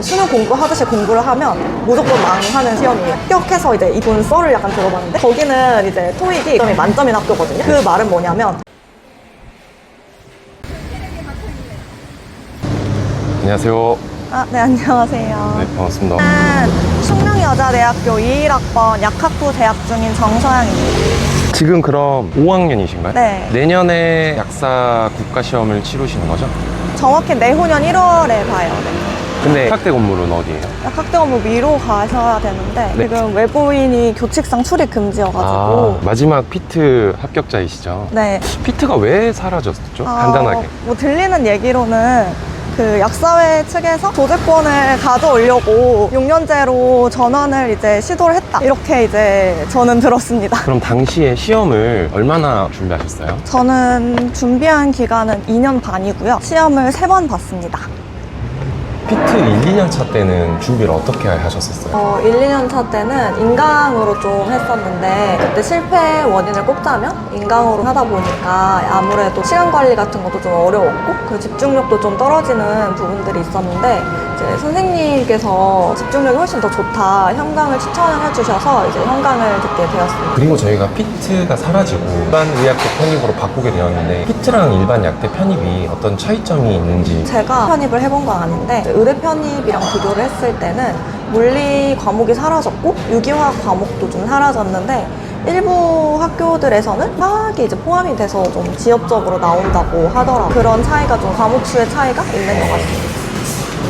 수능 공부하듯이 공부를 하면 무조건 망하는 시험이에요. 합격해서 이제 이분 썰을 약간 들어봤는데 거기는 이제 토익이 점이 만점인 학교거든요. 그 말은 뭐냐면 안녕하세요. 네, 안녕하세요. 네, 반갑습니다. 저는 충명여자대학교 21학번 약학부 재학 중인 정서영입니다. 지금 그럼 5학년이신가요? 네. 내년에 약사 국가시험을 치르시는 거죠? 정확히 내후년 1월에 봐요. 네. 근데 학대 건물은 어디예요? 약학대 업무 미로 가셔야 되는데 네. 지금 외부인이 교칙상 출입 금지여가지고 마지막 피트 합격자이시죠? 네. 피트가 왜 사라졌죠? 간단하게. 뭐 들리는 얘기로는 그 약사회 측에서 조제권을 가져오려고 6년제로 전환을 이제 시도를 했다. 이렇게 이제 저는 들었습니다. 그럼 당시에 시험을 얼마나 준비하셨어요? 저는 준비한 기간은 2년 반이고요. 시험을 3번 봤습니다. 피트 1, 2년 차 때는 준비를 어떻게 하셨었어요? 1, 2년 차 때는 인강으로 좀 했었는데 그때 실패 원인을 꼽자면 인강으로 하다 보니까 아무래도 시간 관리 같은 것도 좀 어려웠고 그리고 집중력도 좀 떨어지는 부분들이 있었는데 이제 선생님께서 집중력이 훨씬 더 좋다 현강을 추천을 해주셔서 이제 현강을 듣게 되었습니다. 그리고 저희가 피트가 사라지고 일반 의약대 편입으로 바꾸게 되었는데 피트랑 일반 약대 편입이 어떤 차이점이 있는지. 제가 편입을 해본 건 아닌데 의대 편입이랑 비교를 했을 때는 물리 과목이 사라졌고 유기화학 과목도 좀 사라졌는데 일부 학교들에서는 화학이 이제 포함이 돼서 좀 지역적으로 나온다고 하더라고요. 그런 차이가 좀 과목 수의 차이가 있는 것 같습니다.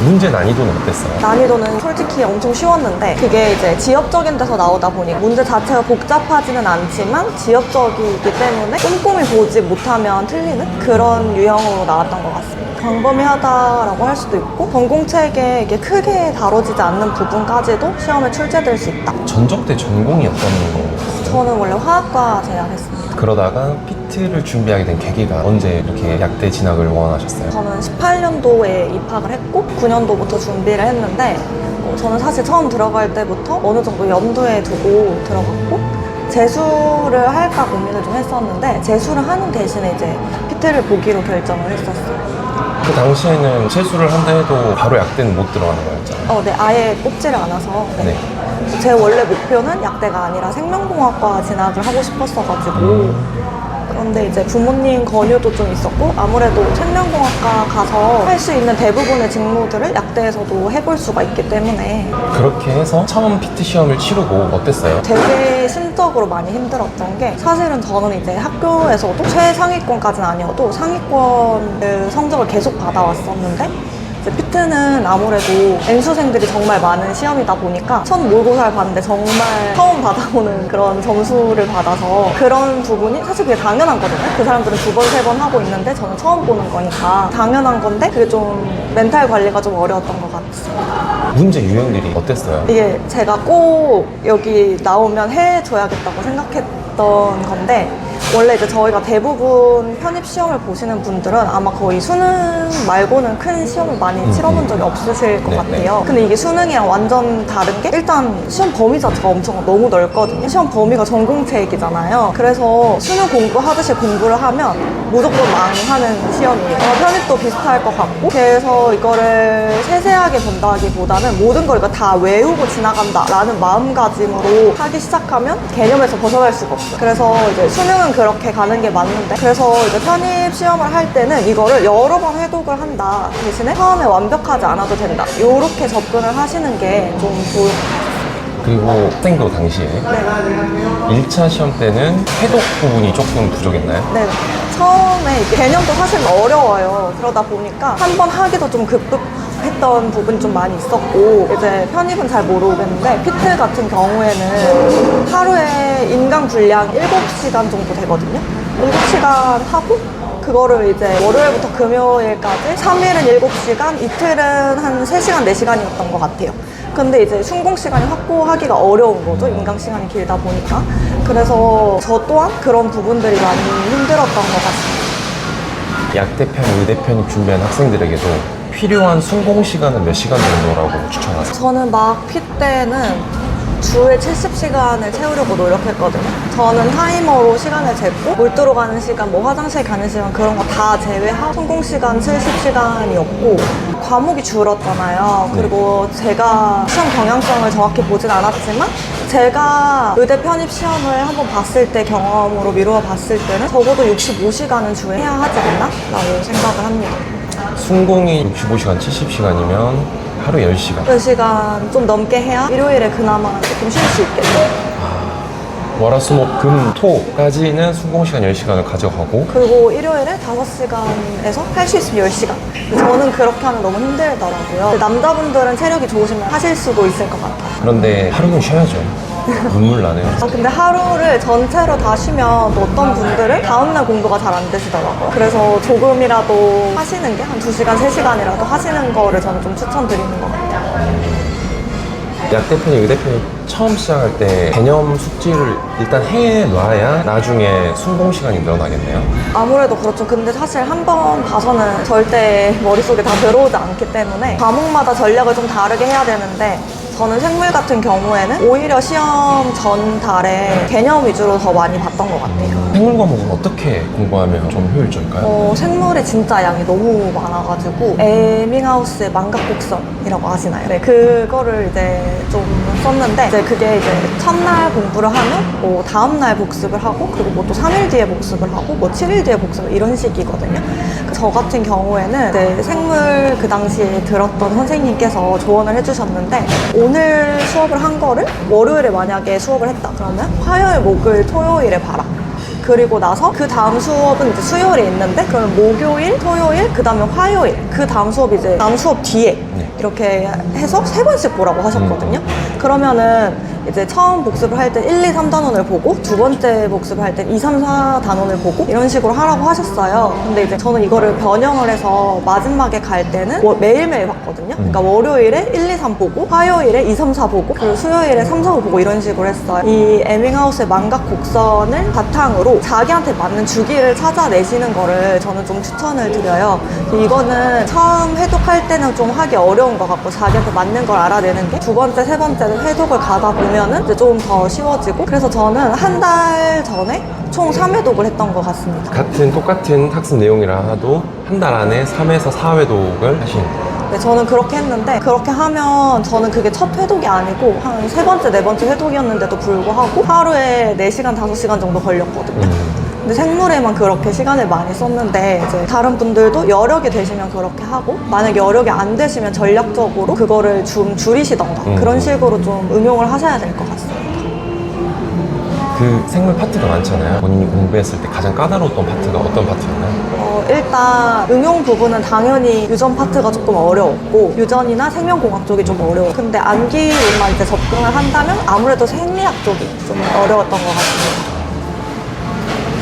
문제 난이도는 어땠어요? 난이도는 솔직히 엄청 쉬웠는데 그게 이제 지역적인 데서 나오다 보니 문제 자체가 복잡하지는 않지만 지역적이기 때문에 꼼꼼히 보지 못하면 틀리는 그런 유형으로 나왔던 것 같습니다. 광범위하다라고 할 수도 있고 전공책에 이게 크게 다뤄지지 않는 부분까지도 시험에 출제될 수 있다. 전적 때 전공이 어떤 거였어요? 저는 원래 화학과 재학했습니다. 그러다가 피트를 준비하게 된 계기가 언제 이렇게 약대 진학을 원하셨어요? 저는 18년도에 입학을 했고 9년도부터 준비를 했는데 저는 사실 처음 들어갈 때부터 어느 정도 염두에 두고 들어갔고 재수를 할까 고민을 좀 했었는데 재수를 하는 대신에 이제 피트를 보기로 결정을 했었어요. 그 당시에는 재수를 한다 해도 바로 약대는 못 들어가는 거였잖아요. 네, 아예 뽑지를 않아서 네. 제 원래 목표는 약대가 아니라 생명공학과 진학을 하고 싶었어가지고 그런데 이제 부모님 권유도 좀 있었고 아무래도 생명공학과 가서 할 수 있는 대부분의 직무들을 약대에서도 해볼 수가 있기 때문에 그렇게 해서 처음 피트 시험을 치르고 어땠어요? 되게 심적으로 많이 힘들었던 게 사실은 저는 이제 학교에서도 최상위권까지는 아니어도 상위권 성적을 계속 받아왔었는데 이제 피트는 아무래도 N수생들이 정말 많은 시험이다 보니까 첫 모의고사를 봤는데 정말 처음 받아보는 그런 점수를 받아서 그런 부분이 사실 그게 당연한 거든요. 그 사람들은 2번, 3번 하고 있는데 저는 처음 보는 거니까 당연한 건데 그게 좀 멘탈 관리가 좀 어려웠던 것 같습니다. 문제 유형들이 어땠어요? 이게 제가 꼭 여기 나오면 해줘야겠다고 생각했던 건데 원래 이제 저희가 대부분 편입 시험을 보시는 분들은 아마 거의 수능 말고는 큰 시험을 많이 치러본 적이 없으실 것 네, 같아요. 근데 이게 수능이랑 완전 다른 게 일단 시험 범위 자체가 엄청 너무 넓거든요. 시험 범위가 전공책이잖아요. 그래서 수능 공부하듯이 공부를 하면 무조건 망하는 시험이에요. 편입도 비슷할 것 같고 그래서 이거를 세세하게 본다기보다는 모든 걸 이거 다 외우고 지나간다라는 마음가짐으로 하기 시작하면 개념에서 벗어날 수가 없어요. 그래서 이제 수능은 그렇게 가는 게 맞는데 그래서 이제 편입 시험을 할 때는 이거를 여러 번 해독을 한다 대신에 처음에 완벽하지 않아도 된다 이렇게 접근을 하시는 게 좀 좋을 것 같아요. 그리고 학생도 당시에 1차 시험 때는 해독 부분이 조금 부족했나요? 네. 처음에 이게 개념도 사실 어려워요. 그러다 보니까 한 번 하기도 좀 급급했던 부분이 좀 많이 있었고 이제 편입은 잘 모르겠는데 피트 같은 경우에는 하루에 인강 분량 7시간 정도 되거든요. 7시간 하고 그거를 이제 월요일부터 금요일까지 3일은 7시간, 이틀은 한 3시간, 4시간이었던 것 같아요. 근데 이제 순공 시간이 확보하기가 어려운 거죠. 인강 시간이 길다 보니까. 그래서 저 또한 그런 부분들이 많이 힘들었던 것 같습니다. 약대 편입, 의대 편입 준비한 학생들에게도 필요한 순공 시간은 몇 시간 정도라고 추천하세요? 저는 막 피 때는 주에 70시간을 채우려고 노력했거든요. 저는 타이머로 시간을 쟀고 몰두로 가는 시간, 뭐 화장실 가는 시간 그런 거 다 제외하고 성공 시간 70시간이었고 과목이 줄었잖아요. 그리고 제가 시험 경향성을 정확히 보진 않았지만 제가 의대 편입 시험을 한번 봤을 때 경험으로 미루어 봤을 때는 적어도 65시간은 주에 해야 하지 않나? 라고 생각을 합니다. 순공이 65시간, 70시간이면 하루 10시간. 10시간 좀 넘게 해야 일요일에 그나마 조금 쉴 수 있겠죠. 월화수목금 토까지는 순공시간 10시간을 가져가고 그리고 일요일에 5시간에서 할 수 있으면 10시간. 저는 그렇게 하면 너무 힘들더라고요. 남자분들은 체력이 좋으시면 하실 수도 있을 것 같아요. 그런데 하루는 쉬어야죠. 눈물 나네요. 근데 하루를 전체로 다 쉬면 또 어떤 분들은 다음날 공부가 잘 안 되시더라고요. 그래서 조금이라도 하시는 게 한 2시간, 3시간이라도 하시는 거를 저는 좀 추천드리는 것 같아요. 약대편이 의대편이 처음 시작할 때 개념 숙지를 일단 해놔야 나중에 순공시간이 늘어나겠네요. 아무래도 그렇죠. 근데 사실 한 번 봐서는 절대 머릿속에 다 들어오지 않기 때문에 과목마다 전략을 좀 다르게 해야 되는데 저는 생물 같은 경우에는 오히려 시험 전 달에 개념 위주로 더 많이 봤던 것 같아요. 생물 과목은 어떻게 공부하면 좀 효율적일까요? 생물의 진짜 양이 너무 많아가지고 에밍하우스의 망각곡선이라고 아시나요? 네, 그거를 이제 좀 썼는데 이제 그게 이제 첫날 공부를 하면 뭐 다음날 복습을 하고 그리고 뭐 또 3일 뒤에 복습을 하고 뭐 7일 뒤에 복습을 이런 식이거든요. 저 같은 경우에는 이제 생물 그 당시에 들었던 선생님께서 조언을 해주셨는데 오늘 수업을 한 거를 월요일에 만약에 수업을 했다 그러면 화요일, 목요일, 토요일에 봐라. 그리고 나서 그 다음 수업은 이제 수요일에 있는데 그럼 목요일, 토요일, 그 다음에 화요일 그 다음 수업이 이제 다음 수업 뒤에 이렇게 해서 3번씩 보라고 하셨거든요. 그러면은 이제 처음 복습을 할 때 1, 2, 3단원을 보고 두 번째 복습을 할 때 2, 3, 4단원을 보고 이런 식으로 하라고 하셨어요. 근데 이제 저는 이거를 변형을 해서 마지막에 갈 때는 매일매일 봤거든요. 그러니까 월요일에 1, 2, 3 보고 화요일에 2, 3, 4 보고 그리고 수요일에 3, 4, 5 보고 이런 식으로 했어요. 이 에밍하우스의 망각 곡선을 바탕으로 자기한테 맞는 주기를 찾아내시는 거를 저는 좀 추천을 드려요. 이거는 처음 해독할 때는 좀 하기 어려운 것 같고 자기한테 맞는 걸 알아내는 게 두 번째, 세 번째 해독을 가다 보면은 이제 좀 더 쉬워지고 그래서 저는 한 달 전에 총 3회독을 했던 것 같습니다. 똑같은 학습 내용이라 하도 한 달 안에 3에서 4회독을 하신 네, 저는 그렇게 했는데 그렇게 하면 저는 그게 첫 회독이 아니고 한 세 번째, 네 번째 회독이었는데도 불구하고 하루에 4시간, 5시간 정도 걸렸거든요. 근데 생물에만 그렇게 시간을 많이 썼는데 이제 다른 분들도 여력이 되시면 그렇게 하고 만약 여력이 안 되시면 전략적으로 그거를 좀 줄이시던가 그런 식으로 좀 응용을 하셔야 될 것 같습니다. 그 생물 파트가 많잖아요. 본인이 공부했을 때 가장 까다로웠던 파트가 어떤 파트였나요? 일단 응용 부분은 당연히 유전 파트가 조금 어려웠고 유전이나 생명공학 쪽이 좀 어려워. 근데 암기만 이제 접근을 한다면 아무래도 생리학 쪽이 좀 어려웠던 것 같습니다.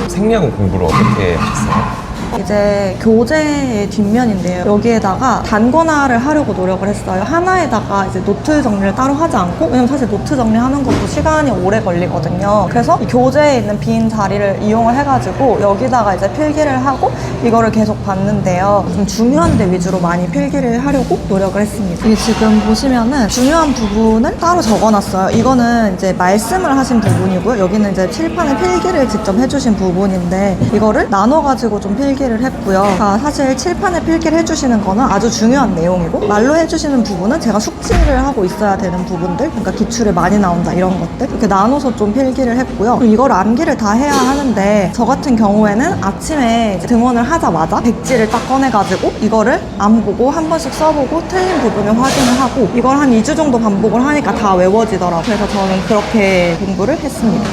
생리학은 공부를 어떻게 하셨어요? 이제 교재의 뒷면인데요. 여기에다가 단권화를 하려고 노력을 했어요. 하나에다가 이제 노트 정리를 따로 하지 않고, 왜냐면 사실 노트 정리하는 것도 시간이 오래 걸리거든요. 그래서 이 교재에 있는 빈 자리를 이용을 해가지고 여기다가 이제 필기를 하고 이거를 계속 봤는데요. 좀 중요한 데 위주로 많이 필기를 하려고 노력을 했습니다. 이게 지금 보시면은 중요한 부분을 따로 적어놨어요. 이거는 이제 말씀을 하신 부분이고요. 여기는 이제 칠판에 필기를 직접 해주신 부분인데 이거를 나눠가지고 좀 필기를 했고요. 사실 칠판에 필기를 해주시는 거는 아주 중요한 내용이고 말로 해주시는 부분은 제가 숙지를 하고 있어야 되는 부분들, 그러니까 기출에 많이 나온다 이런 것들 이렇게 나눠서 좀 필기를 했고요. 그리고 이걸 암기를 다 해야 하는데 저 같은 경우에는 아침에 이제 등원을 하자마자 백지를 딱 꺼내가지고 이거를 안 보고 한 번씩 써보고 틀린 부분을 확인을 하고 이걸 한 2주 정도 반복을 하니까 다 외워지더라고요. 그래서 저는 그렇게 공부를 했습니다.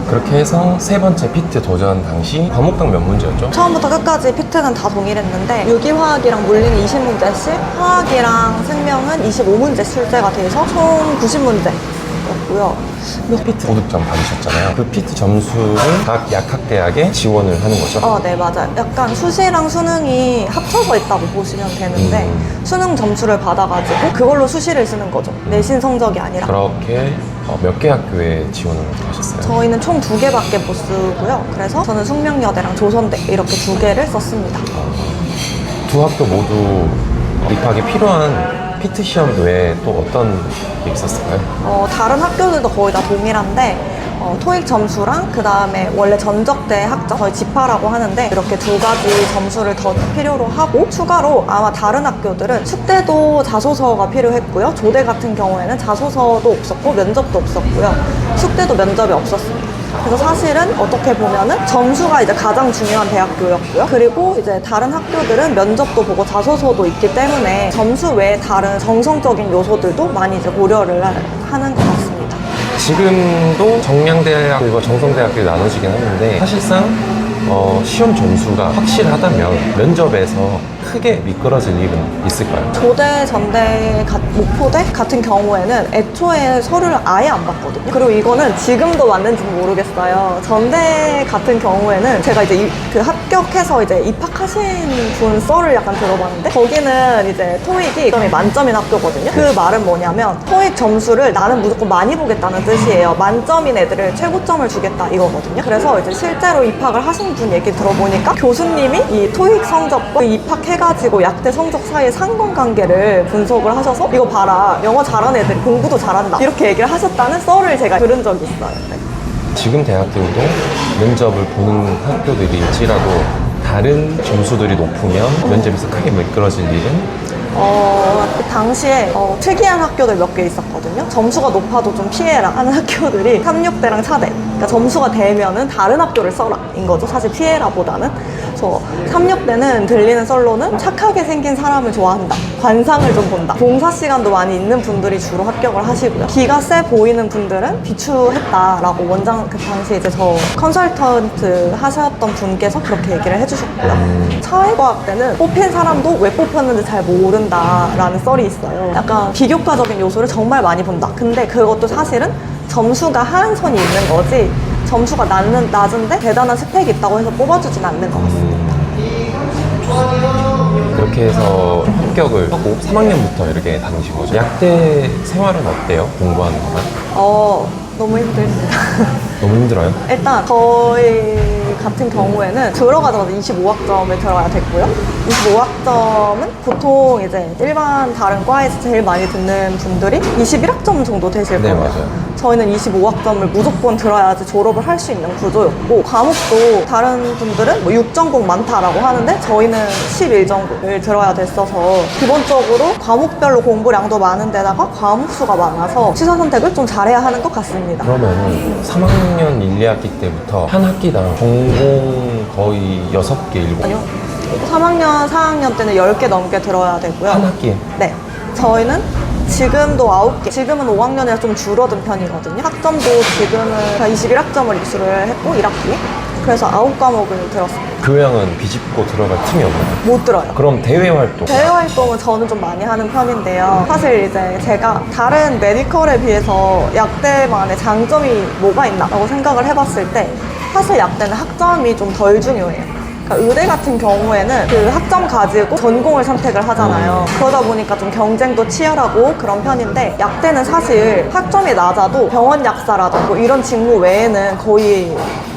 그렇게 해서 세 번째 피트 도전 당시 과목당 몇 문제였죠? 처음부터 끝까지 피트는 다 동일했는데 유기화학이랑 물리는 20문제씩 화학이랑 생명은 25문제 출제가 돼서 총 90문제였고요. 피트 고득점 받으셨잖아요. 그 피트 점수를 각 약학대학에 지원을 하는 거죠? 네, 맞아요. 약간 수시랑 수능이 합쳐져 있다고 보시면 되는데 수능 점수를 받아가지고 그걸로 수시를 쓰는 거죠. 내신 성적이 아니라. 그렇게 몇 개 학교에 지원을 하셨어요? 저희는 총 2개밖에 못 쓰고요. 그래서 저는 숙명여대랑 조선대 이렇게 2개를 썼습니다. 두 학교 모두 입학에 필요한 피트 시험 외에 또 어떤 게 있었을까요? 다른 학교들도 거의 다 동일한데 토익 점수랑 그 다음에 원래 전적대 학점, 저희 지파라고 하는데 이렇게 두 가지 점수를 더 필요로 하고 추가로 아마 다른 학교들은 숙대도 자소서가 필요했고요. 조대 같은 경우에는 자소서도 없었고 면접도 없었고요. 숙대도 면접이 없었습니다. 그래서 사실은 어떻게 보면은 점수가 이제 가장 중요한 대학교였고요. 그리고 이제 다른 학교들은 면접도 보고 자소서도 있기 때문에 점수 외에 다른 정성적인 요소들도 많이 이제 고려를 하는 것 같습니다. 지금도 정량대학들과 정성대학들이 나눠지긴 하는데 사실상 시험 점수가 확실하다면 면접에서 크게 미끄러질 일은 있을까요? 조대, 전대, 목포대 같은 경우에는 애초에 서류를 아예 안 봤거든요. 그리고 이거는 지금도 맞는지는 모르겠어요. 전대 같은 경우에는 제가 이제 그 합격해서 이제 입학하신 분 썰을 약간 들어봤는데 거기는 이제 토익이 점이 만점인 학교거든요. 그 말은 뭐냐면 토익 점수를 나는 무조건 많이 보겠다는 뜻이에요. 만점인 애들을 최고점을 주겠다 이거거든요. 그래서 이제 실제로 입학을 하신 분 얘기 들어보니까 교수님이 이 토익 성적과 입학해가지고 약대 성적 사이의 상관관계를 분석을 하셔서 이거 봐라, 영어 잘하는 애들이 공부도 잘한다 이렇게 얘기를 하셨다는 썰을 제가 들은 적이 있어요. 네. 지금 대학들도 면접을 보는 학교들일지라도 다른 점수들이 높으면 면접에서 크게 미끄러질 일은? 그 당시에 특이한 학교들 몇 개 있었거든요. 점수가 높아도 좀 피해라 하는 학교들이 369대랑 차대. 그러니까 점수가 되면은 다른 학교를 써라 인 거죠. 사실 피해라보다는. 그래서 369대는 들리는 썰로는 착하게 생긴 사람을 좋아한다. 관상을 좀 본다. 봉사 시간도 많이 있는 분들이 주로 합격을 하시고요. 기가 세 보이는 분들은 비추했다라고 원장 그 당시 이제 저 컨설턴트 하셨던 분께서 그렇게 얘기를 해주셨고요. 사회과학대는 뽑힌 사람도 왜 뽑혔는지 잘 모른다라는 썰이 있어요. 약간 비교과적인 요소를 정말 많이 본다. 근데 그것도 사실은 점수가 하한선이 있는 거지 점수가 낮은데 대단한 스펙이 있다고 해서 뽑아주진 않는 것 같습니다. 이렇게 해서 합격을 하고 3학년부터 이렇게 다니신 거죠. 약대 생활은 어때요? 공부하는 거는? 너무 힘듭니다. 너무 힘들어요? 일단 저희 같은 경우에는 들어가자마자 25학점을 들어야 됐고요. 25학점은 보통 이제 일반 다른 과에서 제일 많이 듣는 분들이 21학점 정도 되실 네, 거예요. 맞아요. 저희는 25학점을 무조건 들어야지 졸업을 할 수 있는 구조였고 과목도 다른 분들은 뭐 6전공 많다라고 하는데 저희는 11전공을 들어야 됐어서 기본적으로 과목별로 공부량도 많은 데다가 과목 수가 많아서 취사 선택을 좀 잘해야 하는 것 같습니다. 그러면 3학년 1, 2학기 때부터 한 학기당 전공 거의 6개, 7개? 아니요. 3학년, 4학년 때는 10개 넘게 들어야 되고요. 한 학기에? 네. 저희는 지금도 9개. 지금은 5학년이라 좀 줄어든 편이거든요. 학점도 지금은 21학점을 입수를 했고, 1학기. 그래서 9과목을 들었습니다. 교양은 비집고 들어갈 틈이 없나요? 못 들어요. 그럼 대외 활동? 대외 활동은 저는 좀 많이 하는 편인데요. 사실 이제 제가 다른 메디컬에 비해서 약대만의 장점이 뭐가 있나라고 생각을 해봤을 때 사실 약대는 학점이 좀 덜 중요해요. 그러니까 의대 같은 경우에는 그 학점 가지고 전공을 선택을 하잖아요. 그러다 보니까 좀 경쟁도 치열하고 그런 편인데 약대는 사실 학점이 낮아도 병원 약사라든가 뭐 이런 직무 외에는 거의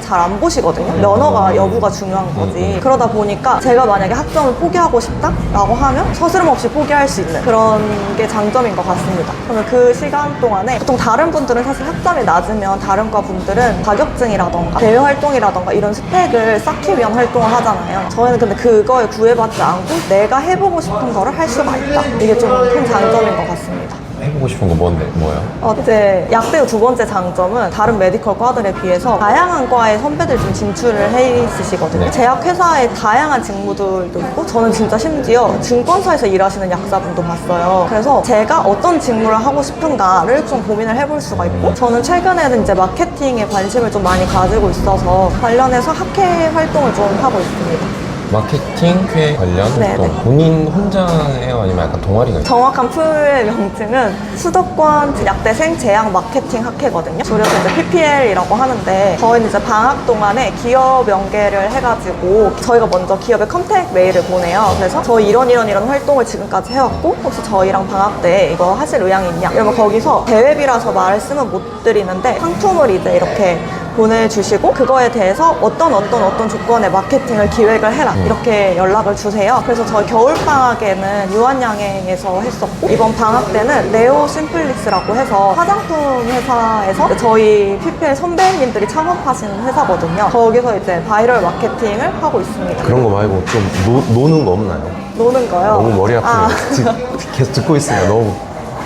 잘 안 보시거든요. 면허가 여부가 중요한 거지. 그러다 보니까 제가 만약에 학점을 포기하고 싶다라고 하면 서스럼 없이 포기할 수 있는 그런 게 장점인 것 같습니다. 그러면 그 시간 동안에 보통 다른 분들은 사실 학점이 낮으면 다른 과 분들은 자격증이라던가 대외 활동이라던가 이런 스펙을 쌓기 위한 활동을 하잖아요. 저희는 근데 그거에 구애받지 않고 내가 해보고 싶은 거를 할 수가 있다. 이게 좀 큰 장점인 것 같습니다. 해보고 싶은 거 뭐예요? 이제 약대의 두 번째 장점은 다른 메디컬 과들에 비해서 다양한 과에 선배들 좀 진출을 해 있으시거든요. 네. 제약회사에 다양한 직무들도 있고 저는 진짜 심지어 증권사에서 일하시는 약사분도 봤어요. 그래서 제가 어떤 직무를 하고 싶은가를 좀 고민을 해볼 수가 있고 저는 최근에는 이제 마케팅에 관심을 좀 많이 가지고 있어서 관련해서 학회 활동을 좀 하고 있습니다. 마케팅, 회 관련 활동. 네네. 본인 혼자 해요? 아니면 약간 동아리가 있어요? 정확한 풀의 명칭은 수도권 약대생 제약 마케팅 학회거든요. 줄여서 이제 PPL이라고 하는데 저희는 이제 방학 동안에 기업 연계를 해가지고 저희가 먼저 기업에 컨택 메일을 보내요. 그래서 저희 이런 활동을 지금까지 해왔고 혹시 저희랑 방학 때 이거 하실 의향이 있냐? 이러면 거기서 대회비라서 말씀은 못 드리는데 상품을 이제 이렇게 보내주시고 그거에 대해서 어떤 조건의 마케팅을 기획을 해라 이렇게 연락을 주세요. 그래서 저희 겨울방학에는 유한양행에서 했었고 이번 방학 때는 네오 심플릭스라고 해서 화장품 회사에서 저희 PPL 선배님들이 창업하신 회사거든요. 거기서 이제 바이럴 마케팅을 하고 있습니다. 그런 거 말고 좀 노는 거 없나요? 노는 거요? 너무 머리 아프네요. 계속 듣고 있으면 너무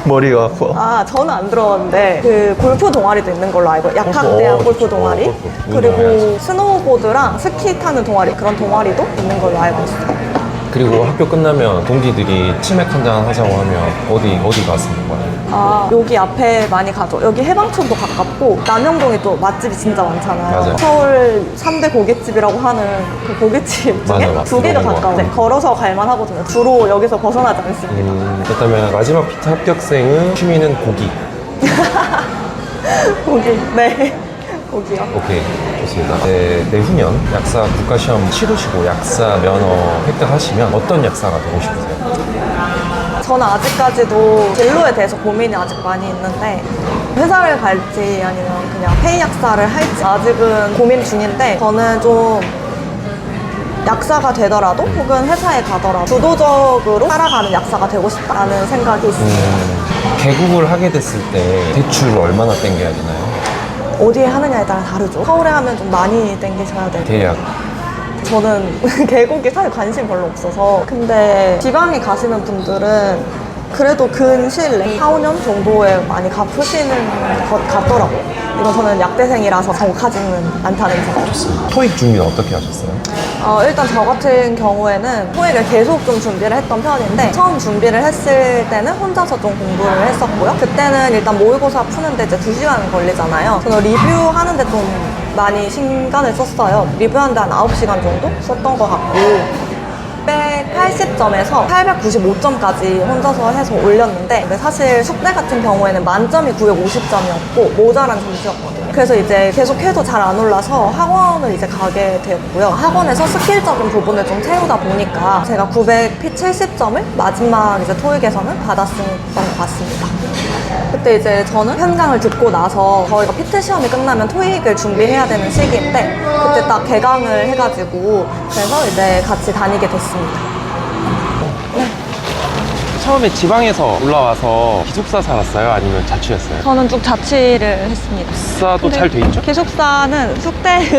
머리가 아파. 아, 저는 안 들었는데 그 골프 동아리도 있는 걸로 알고 약학대학 골프 좋죠. 동아리 골프. 그리고 운동해야지. 스노우보드랑 스키 타는 동아리 그런 동아리도 있는 걸로 알고 있어요. 그리고 학교 끝나면 동기들이 치맥 한잔 하자고 하면 어디 가서 먹는 거예요? 아, 여기 앞에 많이 가죠. 여기 해방촌도 가깝고 남영동에 또 맛집이 진짜 많잖아요. 맞아요. 서울 3대 고깃집이라고 하는 그 고깃집 중에 맞아. 두 개가 들어본 것 가까워요. 같아요. 걸어서 갈만 하거든요. 주로 여기서 벗어나지 않습니다. 그렇다면 마지막 피트 합격생은 취미는 고기. 고기. 네. 고기요. 오케이, 좋습니다. 네, 내후년 약사 국가시험 치르시고 약사 면허 획득하시면 어떤 약사가 되고 싶으세요? 저는 아직까지도 진로에 대해서 고민이 아직 많이 있는데 회사를 갈지 아니면 그냥 페이 약사를 할지 아직은 고민 중인데 저는 좀 약사가 되더라도 혹은 회사에 가더라도 주도적으로 살아가는 약사가 되고 싶다는 생각이 있습니다. 개국을 하게 됐을 때 대출을 얼마나 땡겨야 되나요? 어디에 하느냐에 따라 다르죠. 서울에 하면 좀 많이 땡기셔야 되고 대략 저는 계곡에 사실 관심 별로 없어서 근데 지방에 가시는 분들은 그래도 근시일 내에 4, 5년 정도에 많이 갚으시는 것 같더라고요. 이건 저는 약대생이라서 정확하지는 않다는 생각. 토익 준비는 어떻게 하셨어요? 일단 저 같은 경우에는 토익을 계속 좀 준비를 했던 편인데 처음 준비를 했을 때는 혼자서 좀 공부를 했었고요. 그때는 일단 모의고사 푸는데 이제 2시간 걸리잖아요. 저는 리뷰하는데 좀 많이 시간을 썼어요. 리뷰하는데 한 9시간 정도 썼던 것 같고 680점에서 895점까지 혼자서 해서 올렸는데 근데 사실 숙대 같은 경우에는 만점이 950점이었고 모자란 점수였거든요. 그래서 이제 계속 해도 잘 안 올라서 학원을 이제 가게 되었고요. 학원에서 스킬적인 부분을 좀 채우다 보니까 제가 970점을 마지막 이제 토익에서는 받았었던 것 같습니다. 그때 이제 저는 현장을 듣고 나서 저희가 피트 시험이 끝나면 토익을 준비해야 되는 시기인데 그때 딱 개강을 해가지고 그래서 이제 같이 다니게 됐습니다. 처음에 지방에서 올라와서 기숙사 살았어요? 아니면 자취했어요? 저는 쭉 자취를 했습니다. 기숙사도 잘 돼 있죠? 기숙사는 숙대의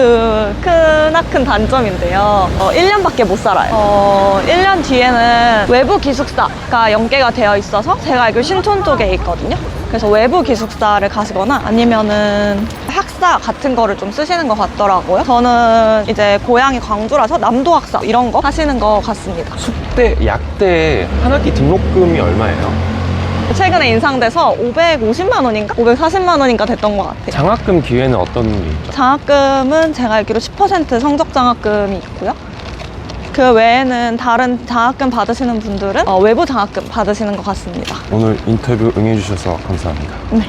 크나큰 단점인데요. 1년밖에 못 살아요. 1년 뒤에는 외부 기숙사가 연계가 되어 있어서 제가 알기로 신촌 쪽에 있거든요. 그래서 외부 기숙사를 가시거나 아니면은 학사 같은 거를 좀 쓰시는 것 같더라고요. 저는 이제 고향이 광주라서 남도 학사 이런 거 하시는 것 같습니다. 숙대, 약대 한 학기 등록금이 얼마예요? 최근에 인상돼서 550만 원인가? 540만 원인가 됐던 것 같아요. 장학금 기회는 어떤 게 있죠? 장학금은 제가 알기로 10% 성적 장학금이 있고요. 그 외에는 다른 장학금 받으시는 분들은 외부 장학금 받으시는 것 같습니다. 오늘 인터뷰 응해주셔서 감사합니다. 네.